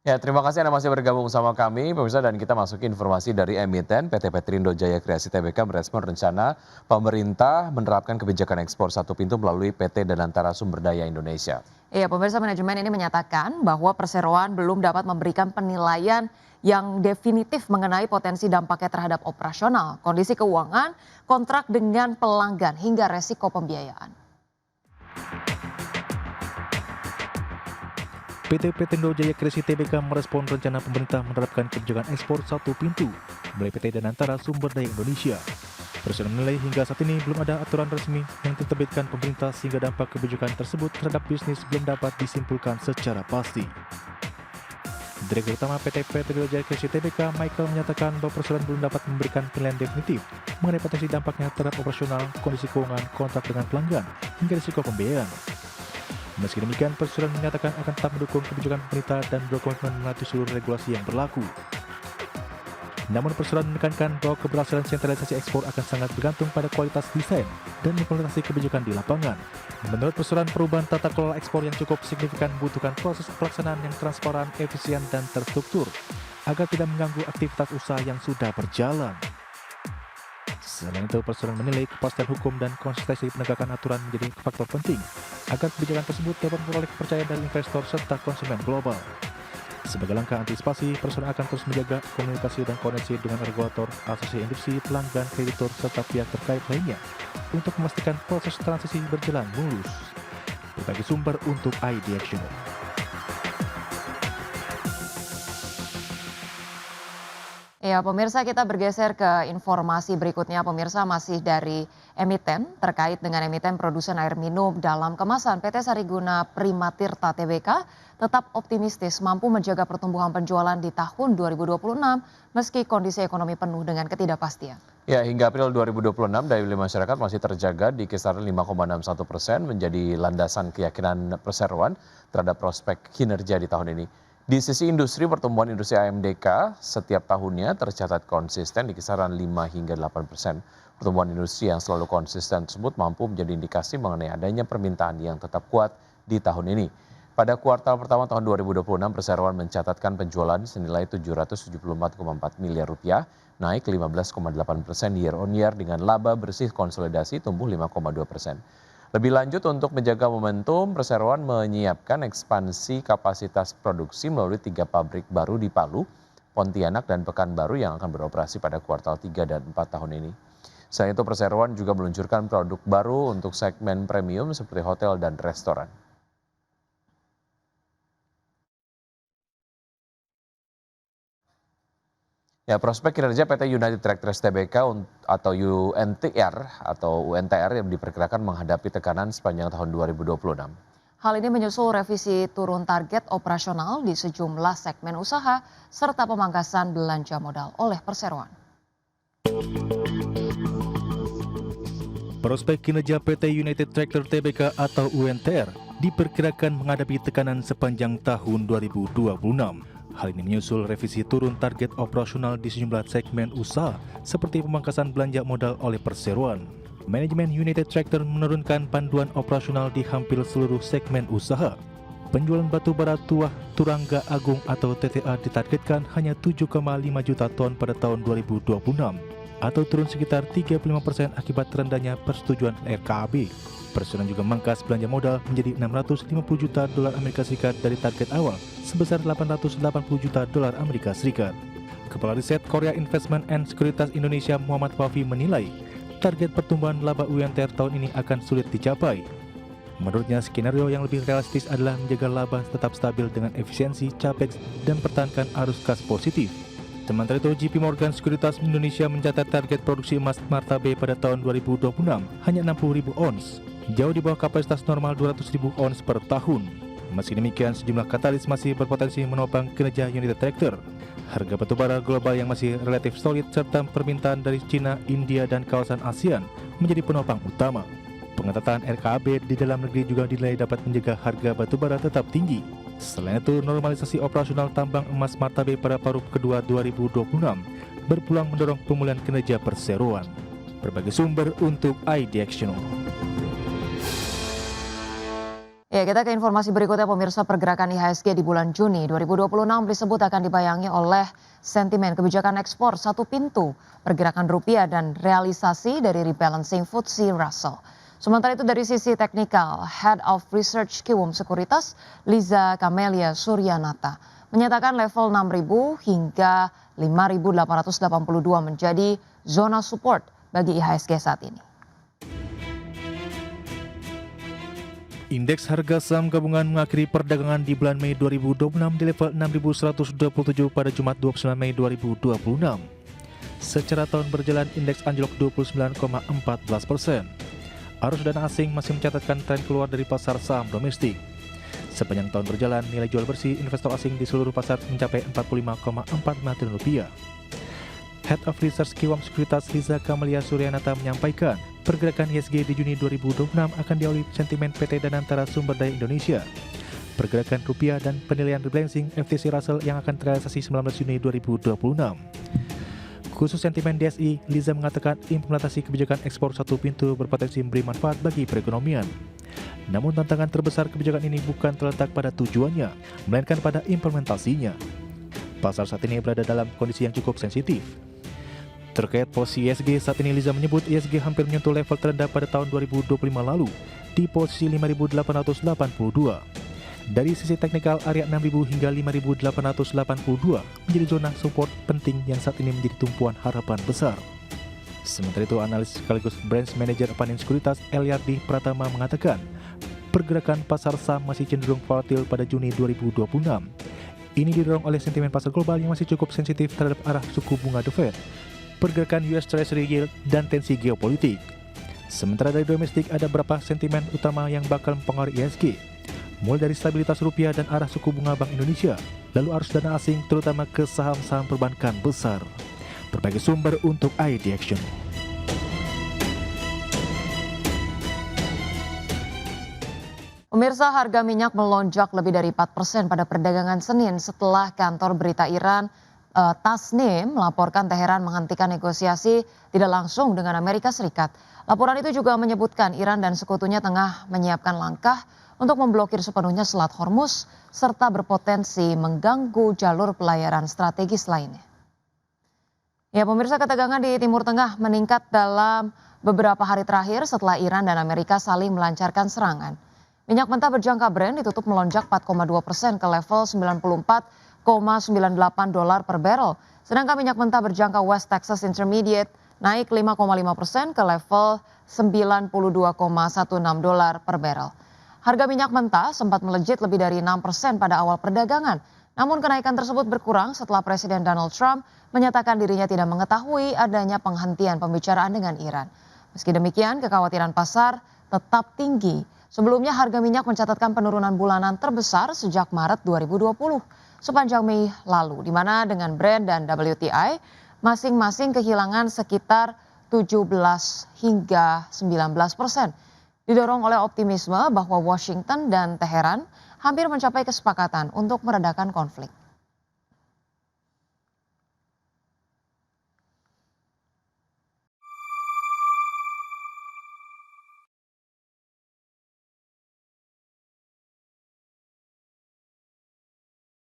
Ya, terima kasih Anda masih bergabung sama kami, pemirsa, dan kita masuk ke informasi dari emiten PT Petrindo Jaya Kreasi Tbk merespon rencana pemerintah menerapkan kebijakan ekspor satu pintu melalui PT Danantara Sumber Daya Indonesia. Iya, pemirsa manajemen ini menyatakan bahwa perseroan belum dapat memberikan penilaian yang definitif mengenai potensi dampaknya terhadap operasional, kondisi keuangan, kontrak dengan pelanggan, hingga resiko pembiayaan. PT Petindo Jaya Kreasi Tbk merespon rencana pemerintah menerapkan kebijakan ekspor satu pintu melalui PT Danantara Sumber Daya Indonesia. Presiden menilai hingga saat ini belum ada aturan resmi yang diterbitkan pemerintah sehingga dampak kebijakan tersebut terhadap bisnis belum dapat disimpulkan secara pasti. Direktur Utama PT Petindo Jaya Kreasi Tbk, Michael, menyatakan bahwa presiden belum dapat memberikan penilaian definitif mengenai potensi dampaknya terhadap operasional, kondisi keuangan, kontrak dengan pelanggan, hingga risiko pembiayaan. Meski demikian, presiden menyatakan akan tetap mendukung kebijakan pemerintah dan berkomitmen menaati seluruh regulasi yang berlaku. Namun presiden menekankan bahwa keberhasilan sentralisasi ekspor akan sangat bergantung pada kualitas desain dan implementasi kebijakan di lapangan. Menurut presiden, perubahan tata kelola ekspor yang cukup signifikan membutuhkan proses pelaksanaan yang transparan, efisien, dan terstruktur agar tidak mengganggu aktivitas usaha yang sudah berjalan. Selain itu, presiden menilai kepastian hukum dan konsistensi penegakan aturan menjadi faktor penting agar kebijakan tersebut dapat memperoleh kepercayaan dari investor serta konsumen global. Sebagai langkah antisipasi, presiden akan terus menjaga komunikasi dan koordinasi dengan regulator, asosiasi industri, pelanggan, kreditur, serta pihak terkait lainnya untuk memastikan proses transisi berjalan mulus. Berbagai sumber untuk ID Action. Ya, pemirsa, kita bergeser ke informasi berikutnya. Pemirsa, masih dari emiten terkait dengan emiten produsen air minum dalam kemasan. PT Sariguna Primatirta Tbk tetap optimistis mampu menjaga pertumbuhan penjualan di tahun 2026 meski kondisi ekonomi penuh dengan ketidakpastian. Ya, hingga April 2026, daya beli masyarakat masih terjaga di kisaran 5,61%, menjadi landasan keyakinan perseroan terhadap prospek kinerja di tahun ini. Di sisi industri, pertumbuhan industri AMDK setiap tahunnya tercatat konsisten di kisaran 5 hingga 8%. Pertumbuhan industri yang selalu konsisten tersebut mampu menjadi indikasi mengenai adanya permintaan yang tetap kuat di tahun ini. Pada kuartal pertama tahun 2026, perseroan mencatatkan penjualan senilai 774,4 miliar rupiah, naik 15,8% year on year dengan laba bersih konsolidasi tumbuh 5,2%. Lebih lanjut, untuk menjaga momentum, perseroan menyiapkan ekspansi kapasitas produksi melalui 3 pabrik baru di Palu, Pontianak, dan Pekanbaru yang akan beroperasi pada kuartal 3 dan 4 tahun ini. Selain itu, perseroan juga meluncurkan produk baru untuk segmen premium seperti hotel dan restoran. Ya, prospek kinerja PT United Tractors Tbk atau UNTR yang diperkirakan menghadapi tekanan sepanjang tahun 2026. Hal ini menyusul revisi turun target operasional di sejumlah segmen usaha serta pemangkasan belanja modal oleh perseroan. Prospek kinerja PT United Tractors Tbk atau UNTR diperkirakan menghadapi tekanan sepanjang tahun 2026. Hal ini menyusul revisi turun target operasional di sejumlah segmen usaha seperti pemangkasan belanja modal oleh perseroan. Manajemen United Tractors menurunkan panduan operasional di hampir seluruh segmen usaha. Penjualan batu bara tuah Turangga Agung atau TTA ditargetkan hanya 7,5 juta ton pada tahun 2026 atau turun sekitar 35% akibat rendahnya persetujuan RKAB. Presiden juga memangkas belanja modal menjadi 650 juta dolar Amerika Serikat dari target awal sebesar 880 juta dolar Amerika Serikat. Kepala Riset Korea Investment and Sekuritas Indonesia Muhammad Wafi menilai target pertumbuhan laba UNTR tahun ini akan sulit dicapai. Menurutnya, skenario yang lebih realistis adalah menjaga laba tetap stabil dengan efisiensi capex dan pertahankan arus kas positif. Sementara itu, JP Morgan Sekuritas Indonesia mencatat target produksi emas Martabe pada tahun 2026 hanya 60.000 ons, jauh di bawah kapasitas normal 200.000 ons per tahun. Meski demikian, sejumlah katalis masih berpotensi menopang kinerja United Tractors. Harga batubara global yang masih relatif solid serta permintaan dari China, India, dan kawasan ASEAN menjadi penopang utama. Pengetatan RKAB di dalam negeri juga dinilai dapat menjaga harga batubara tetap tinggi. Selain itu, normalisasi operasional tambang emas Martabe pada paruh kedua 2026 berpeluang mendorong pemulihan kinerja perseroan. Berbagai sumber untuk ID Action. Ya, kita ke informasi berikutnya pemirsa. Pergerakan IHSG di bulan Juni 2026 disebut akan dibayangi oleh sentimen kebijakan ekspor satu pintu, pergerakan rupiah dan realisasi dari rebalancing FTSE Russell. Sementara itu dari sisi teknikal, Head of Research Kiwum Sekuritas Liza Kamelia Suryanata menyatakan level 6.000 hingga 5.882 menjadi zona support bagi IHSG saat ini. Indeks harga saham gabungan mengakhiri perdagangan di bulan Mei 2026 di level 6.127 pada Jumat 29 Mei 2026. Secara tahun berjalan, indeks anjlok 29,14%. Arus dana asing masih mencatatkan tren keluar dari pasar saham domestik. Sepanjang tahun berjalan, nilai jual bersih investor asing di seluruh pasar mencapai 45,45 triliun rupiah. Head of Research Kiwum Sekuritas Liza Kamelia Suryanata menyampaikan, pergerakan IHSG di Juni 2026 akan diawali sentimen PT Danantara Sumber Daya Indonesia, pergerakan rupiah dan penilaian rebalancing FTSE Russell yang akan terrealisasi 19 Juni 2026. Khusus sentimen DSI, Liza mengatakan implementasi kebijakan ekspor satu pintu berpotensi memberi manfaat bagi perekonomian. Namun tantangan terbesar kebijakan ini bukan terletak pada tujuannya, melainkan pada implementasinya. Pasar saat ini berada dalam kondisi yang cukup sensitif. Terkait posisi IHSG, saat ini Liza menyebut IHSG hampir menyentuh level terendah pada tahun 2025 lalu di posisi 5.882. Dari sisi teknikal, area 6.000 hingga 5.882 menjadi zona support penting yang saat ini menjadi tumpuan harapan besar. Sementara itu, analis sekaligus branch manager Panin Sekuritas Eliardi Pratama mengatakan, pergerakan pasar saham masih cenderung volatil pada Juni 2026. Ini didorong oleh sentimen pasar global yang masih cukup sensitif terhadap arah suku bunga The Fed, pergerakan US Treasury Yield, dan tensi geopolitik. Sementara dari domestik ada beberapa sentimen utama yang bakal mempengaruhi IHSG, mulai dari stabilitas rupiah dan arah suku bunga Bank Indonesia, lalu arus dana asing terutama ke saham-saham perbankan besar. Berbagai sumber untuk ID Action. Pemirsa, harga minyak melonjak lebih dari 4% pada perdagangan Senin setelah kantor berita Iran Tasnim melaporkan Teheran menghentikan negosiasi tidak langsung dengan Amerika Serikat. Laporan itu juga menyebutkan Iran dan sekutunya tengah menyiapkan langkah untuk memblokir sepenuhnya Selat Hormuz serta berpotensi mengganggu jalur pelayaran strategis lainnya. Ya, pemirsa, ketegangan di Timur Tengah meningkat dalam beberapa hari terakhir setelah Iran dan Amerika saling melancarkan serangan. Minyak mentah berjangka Brent ditutup melonjak 4,2% ke level 94,98 dolar per barrel. Sedangkan minyak mentah berjangka West Texas Intermediate naik 5,5% ke level 92,16 dolar per barrel. Harga minyak mentah sempat melejit lebih dari 6% pada awal perdagangan. Namun kenaikan tersebut berkurang setelah Presiden Donald Trump menyatakan dirinya tidak mengetahui adanya penghentian pembicaraan dengan Iran. Meski demikian, kekhawatiran pasar tetap tinggi. Sebelumnya harga minyak mencatatkan penurunan bulanan terbesar sejak Maret 2020 sepanjang Mei lalu, di mana dengan Brent dan WTI masing-masing kehilangan sekitar 17 hingga 19%. Didorong oleh optimisme bahwa Washington dan Teheran hampir mencapai kesepakatan untuk meredakan konflik.